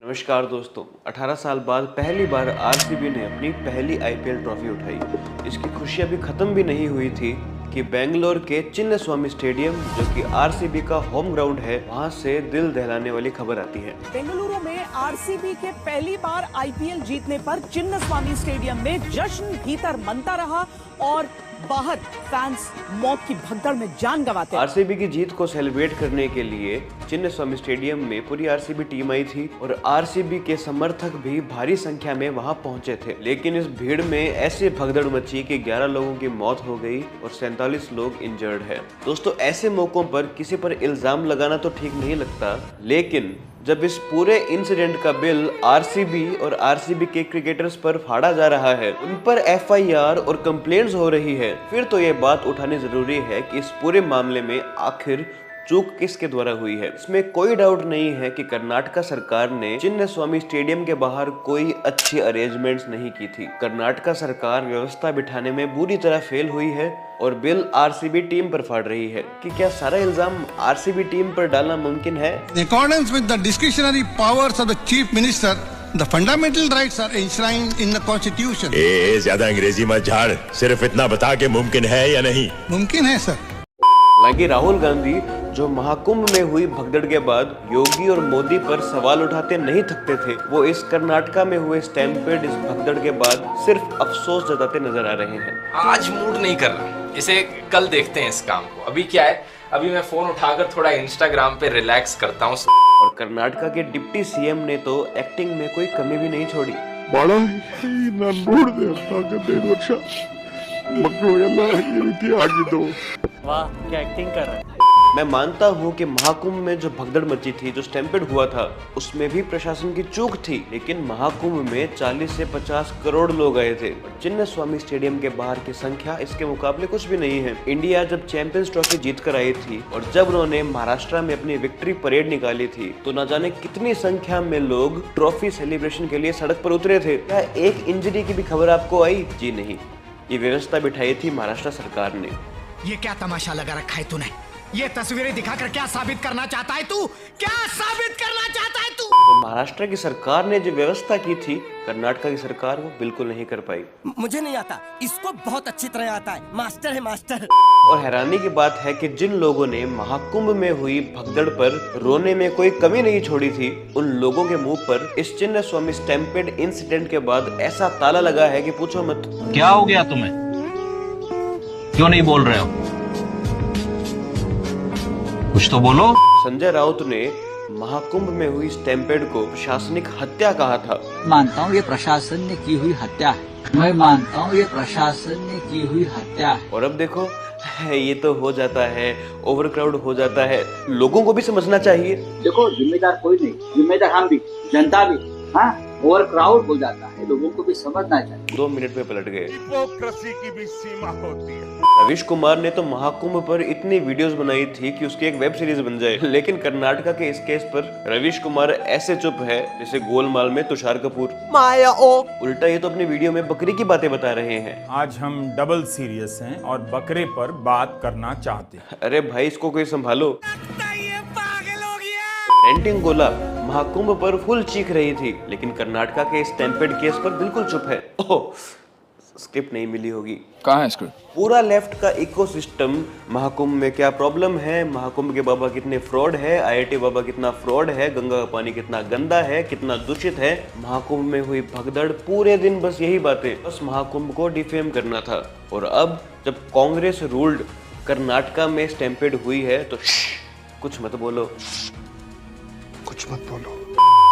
नमस्कार दोस्तों, 18 साल बाद पहली बार आरसीबी ने अपनी पहली आईपीएल ट्रॉफी उठाई। इसकी खुशी अभी खत्म भी नहीं हुई थी कि बेंगलोर के चिन्नास्वामी स्टेडियम, जो कि आरसीबी का होम ग्राउंड है, वहां से दिल दहलाने वाली खबर आती है। बेंगलुरु में आरसीबी के पहली बार आईपीएल जीतने पर चिन्नास्वामी स्टेडियम में जश्न भीतर मनता रहा और बाहर फैंस मौत की भगदड़ में जान गंवाते। आरसीबी की जीत को सेलिब्रेट करने के लिए चिन्नास्वामी स्टेडियम में पूरी आरसीबी टीम आई थी और आरसीबी के समर्थक भी भारी संख्या में वहां पहुंचे थे। लेकिन इस भीड़ में ऐसे भगदड़ मची कि 11 लोगों की मौत हो गई और 47 लोग इंजर्ड है। दोस्तों, ऐसे मौकों पर किसी पर इल्जाम लगाना तो ठीक नहीं लगता, लेकिन जब इस पूरे इंसिडेंट का बिल आरसीबी और आरसीबी के क्रिकेटर्स पर फाड़ा जा रहा है, उन पर एफआईआर और कंप्लेंट्स हो रही है, फिर तो ये बात उठानी जरूरी है कि इस पूरे मामले में आखिर चूक किसके द्वारा हुई है। इसमें कोई डाउट नहीं है कि कर्नाटका सरकार ने चिन्नास्वामी स्टेडियम के बाहर कोई अच्छी अरेंजमेंट्स नहीं की थी। कर्नाटका सरकार व्यवस्था बिठाने में बुरी तरह फेल हुई है और बिल आरसीबी टीम पर फाड़ रही है। कि क्या सारा इल्जाम आरसीबी टीम पर डालना मुमकिन है? In accordance with the discretionary powers of the chief minister, the fundamental rights are enshrined in the constitution. ज्यादा अंग्रेजी मत झाड़, सिर्फ इतना बता के मुमकिन है या नहीं। मुमकिन है सर। हालांकि राहुल गांधी, जो महाकुंभ में हुई भगदड़ के बाद योगी और मोदी पर सवाल उठाते नहीं थकते थे, वो इस कर्नाटका में हुए स्टैम्पेड, इस भगदड़ के बाद सिर्फ अफसोस जताते नजर आ रहे हैं। आज मूड नहीं कर रहा, इसे कल देखते हैं इस काम को। अभी क्या है, अभी मैं फोन उठाकर थोड़ा इंस्टाग्राम पे रिलैक्स करता हूँ। और कर्नाटका के डिप्टी सीएम ने तो एक्टिंग में कोई कमी भी नहीं छोड़ी। वाह, क्या एक्टिंग कर रहा है। मैं मानता हूं कि महाकुंभ में जो भगदड़ मची थी, जो स्टैम्पेड हुआ था, उसमें भी प्रशासन की चूक थी, लेकिन महाकुंभ में 40 से 50 करोड़ लोग आए थे। चिन्नास्वामी स्टेडियम के बाहर की संख्या इसके मुकाबले कुछ भी नहीं है। इंडिया जब चैंपियंस ट्रॉफी जीत कर आई थी और जब उन्होंने महाराष्ट्र में अपनी विक्ट्री परेड निकाली थी, तो न जाने कितनी संख्या में लोग ट्रॉफी सेलिब्रेशन के लिए सड़क पर उतरे थे। क्या एक इंजरी की भी खबर आपको आई? जी नहीं, ये व्यवस्था बिठाई थी महाराष्ट्र सरकार ने। ये क्या तमाशा लगा रखा है तूने? ये तस्वीरें दिखाकर क्या साबित करना चाहता है तू? क्या साबित करना चाहता है तू? तो महाराष्ट्र की सरकार ने जो व्यवस्था की थी, कर्नाटका की सरकार वो बिल्कुल नहीं कर पाई। मुझे नहीं आता, इसको बहुत अच्छी तरह आता है, मास्टर है मास्टर। और हैरानी की बात है कि जिन लोगों ने महाकुंभ में हुई भगदड़ पर रोने में कोई कमी नहीं छोड़ी थी, उन लोगों के मुंह पर इस चिन्नास्वामी स्टैम्पेड इंसिडेंट के बाद ऐसा ताला लगा है कि पूछो मत। क्या हो गया तुम्हें? क्यों नहीं बोल रहे हो? कुछ तो बोलो। संजय राउत ने महाकुंभ में हुई स्टैम्पेड को प्रशासनिक हत्या कहा था। मानता हूँ ये प्रशासन ने की हुई हत्या है। मैं मानता हूँ ये प्रशासन ने की हुई हत्या है। और अब देखो, ये तो हो जाता है, ओवरक्राउड हो जाता है। लोगों को भी समझना चाहिए। देखो, जिम्मेदार कोई नहीं, जिम्मेदार हम भी, जनता भी। हाँ, ओवर क्राउड हो जाता है, लोगों को भी समझना चाहिए। 2 मिनट में पलट गए। हिपोक्रेसी की भी सीमा होती है। रवीश कुमार ने तो महाकुंभ पर इतनी वीडियोस बनाई थी कि उसकी एक वेब सीरीज बन जाए, लेकिन कर्नाटका के इस केस पर रवीश कुमार ऐसे चुप है जैसे गोलमाल में तुषार कपूर। माया ओ उल्टा ये तो अपनी वीडियो में बकरी की बातें बता रहे हैं। आज हम डबल सीरियस हैं और बकरे पर बात करना चाहते हैं। अरे भाई, इसको कोई संभालो। रेंटिंग गोला महाकुंभ पर फुल चीख रही थी, लेकिन कर्नाटका के स्टैम्पेड केस पर बिल्कुल चुप है। ओह, स्क्रिप्ट नहीं मिली होगी। कहाँ है स्क्रिप्ट? पूरा लेफ्ट का इकोसिस्टम महाकुंभ में क्या प्रॉब्लम है, महाकुंभ के बाबा कितने फ्रॉड है, आईआईटी बाबा कितना फ्रॉड है, गंगा का पानी कितना गंदा है, कितना दूषित है, महाकुंभ में हुई भगदड़, पूरे दिन बस यही बातें, बस महाकुंभ को डिफेम करना था। और अब जब कांग्रेस रूल्ड कर्नाटका में स्टैम्पेड हुई है तो कुछ मत बोलो, कुछ मत बोलो।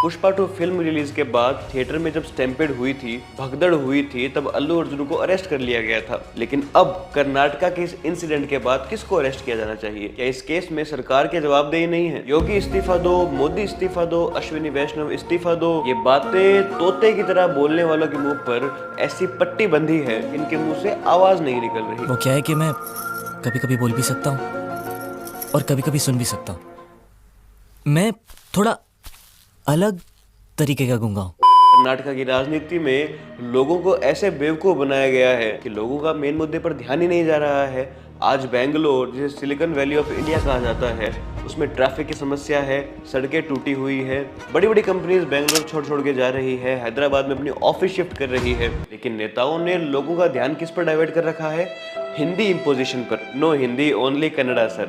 पुष्पा 2 फिल्म रिलीज के बाद थिएटर में जब स्टैम्पेड हुई थी, भगदड़ हुई थी, तब अल्लू अर्जुन को अरेस्ट कर लिया गया था। लेकिन अब कर्नाटका के इस इंसिडेंट के बाद किसको अरेस्ट किया जाना चाहिए? क्या इस केस में सरकार के जवाबदेही नहीं है? योगी इस्तीफा दो, मोदी इस्तीफा दो, अश्विनी वैष्णव इस्तीफा दो, ये बातें तोते की तरह बोलने वालों के मुंह पर ऐसी पट्टी बंधी है, इनके मुंह से आवाज नहीं निकल रही। वो क्या है कि मैं कभी कभी बोल भी सकता हूँ और कभी कभी सुन भी सकता हूँ। मैं थोड़ा अलग तरीके का गूंगा हूँ। कर्नाटका की राजनीति में लोगों को ऐसे बेवकूफ बनाया गया है कि लोगों का मेन मुद्दे पर ध्यान ही नहीं जा रहा है। आज बेंगलोर, जिसे सिलिकॉन वैली ऑफ इंडिया कहा जाता है, उसमें ट्रैफिक की समस्या है, सड़कें टूटी हुई है, बड़ी बड़ी कंपनीज बेंगलोर छोड़ के जा रही है, हैदराबाद में अपनी ऑफिस शिफ्ट कर रही है। लेकिन नेताओं ने लोगों का ध्यान किस पर डाइवर्ट कर रखा है? हिंदी इम्पोजिशन पर। No Hindi, only Kannada sir.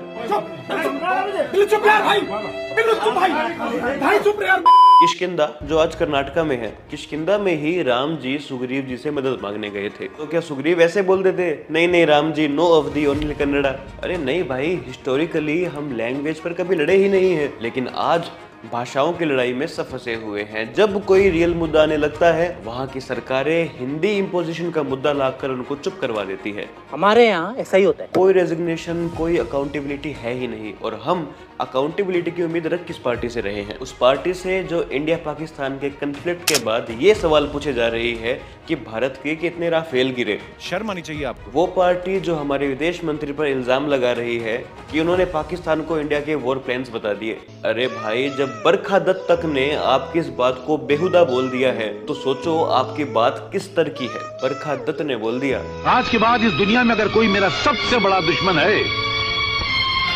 Kishkindha जो आज कर्नाटका में है, किष्किंधा में ही राम जी सुग्रीव जी से मदद मांगने गए थे। तो क्या सुग्रीव ऐसे बोल देते, नहीं राम जी, नो अवधि, ओनली कन्नड़ा? अरे नहीं भाई, हिस्टोरिकली हम लैंग्वेज पर कभी लड़े ही नहीं है, लेकिन आज भाषाओं की लड़ाई में सब फंसे हुए हैं। जब कोई रियल मुद्दा आने लगता है, वहाँ की सरकारें हिंदी इम्पोजिशन का मुद्दा लाकर उनको चुप करवा देती है। हमारे यहाँ ऐसा ही होता है। कोई रेजिग्नेशन, कोई अकाउंटेबिलिटी है ही नहीं। और हम अकाउंटेबिलिटी की उम्मीद रख किस पार्टी से रहे हैं? उस पार्टी से जो इंडिया पाकिस्तान के कन्फ्लिक्ट के बाद ये सवाल पूछे जा रही है कि भारत के कितने राफेल गिरे। शर्म आनी चाहिए आपको। वो पार्टी जो हमारे विदेश मंत्री पर इल्जाम लगा रही है कि उन्होंने पाकिस्तान को इंडिया के वॉर प्लान्स बता दिए। अरे भाई, जब बरखा दत्त तक ने आपकी इस बात को बेहुदा बोल दिया है, तो सोचो आपकी बात किस तरह की है। बरखा दत्त ने बोल दिया, आज के बाद इस दुनिया में अगर कोई मेरा सबसे बड़ा दुश्मन है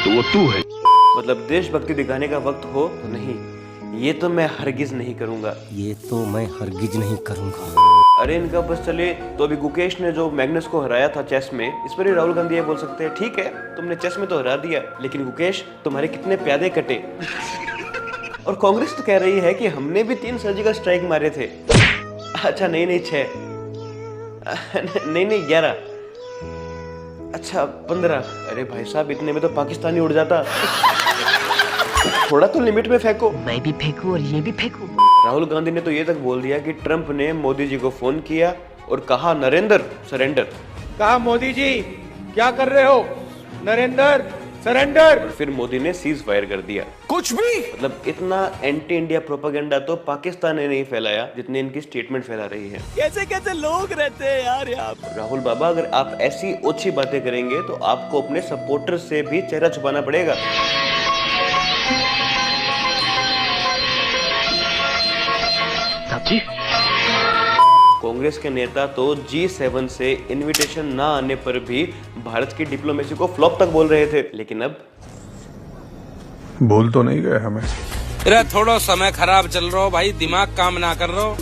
तो वो तू है। मतलब देशभक्ति दिखाने का वक्त हो तो नहीं, ये तो मैं हरगिज नहीं करूंगा, ये तो मैं हरगिज नहीं करूंगा। अरे इनका बस चले तो अभी गुकेश ने जो मैग्नस को हराया था चेस में, इस पर ही राहुल गांधी ये बोल सकते हैं, ठीक है तुमने चेस में तो हरा दिया, लेकिन गुकेश तुम्हारे कितने प्यादे कटे। और कांग्रेस तो कह रही है कि हमने भी 3 सर्जिकल स्ट्राइक मारे थे। अच्छा नहीं 6, नहीं 11, अच्छा 15। अरे भाई साहब, इतने में तो पाकिस्तान ही उड़ जाता। थोड़ा तो लिमिट में फेंको। मैं भी फेंकूं और ये भी फेंकूं। राहुल गांधी ने तो ये तक बोल दिया कि ट्रंप ने मोदी जी को फोन किया और कहा नरेंद्र सरेंडर। कहा मोदी जी क्या कर रहे हो, नरेंद्र सरेंडर। और फिर मोदी ने सीज फायर कर दिया। कुछ भी मतलब इतना एंटी इंडिया प्रोपेगेंडा तो पाकिस्तान ने नहीं फैलाया जितने इनकी स्टेटमेंट फैला रही है। कैसे कैसे लोग रहते हैं यार यहाँ पर। राहुल बाबा, अगर आप ऐसी ओछी बातें करेंगे तो आपको अपने सपोर्टर से भी चेहरा छुपाना पड़ेगा। कांग्रेस के नेता तो G7 से इनविटेशन ना आने पर भी भारत की डिप्लोमेसी को फ्लॉप तक बोल रहे थे, लेकिन अब बोल तो नहीं गए हमें। अरे थोड़ा समय खराब चल रहा हो भाई, दिमाग काम ना कर रहा हो।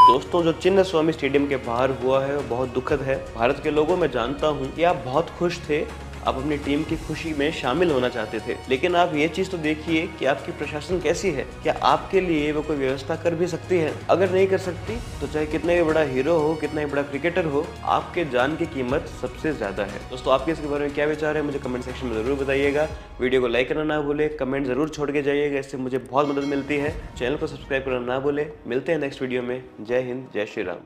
दोस्तों, जो चिन्न स्वामी स्टेडियम के बाहर हुआ है वो बहुत दुखद है। भारत के लोगों में जानता हूँ कि आप बहुत खुश थे, आप अपनी टीम की खुशी में शामिल होना चाहते थे, लेकिन आप ये चीज तो देखिए कि आपकी प्रशासन कैसी है। क्या आपके लिए वो कोई व्यवस्था कर भी सकती है? अगर नहीं कर सकती तो चाहे कितना भी बड़ा हीरो हो, कितना भी बड़ा क्रिकेटर हो, आपके जान की कीमत सबसे ज्यादा है। दोस्तों, आपके इसके बारे में क्या विचार है मुझे कमेंट सेक्शन में जरूर बताइएगा। वीडियो को लाइक करना ना भूले, कमेंट जरूर छोड़ के जाइएगा, इससे मुझे बहुत मदद मिलती है। चैनल को सब्सक्राइब करना ना भूले। मिलते हैं नेक्स्ट वीडियो में। जय हिंद, जय श्री राम।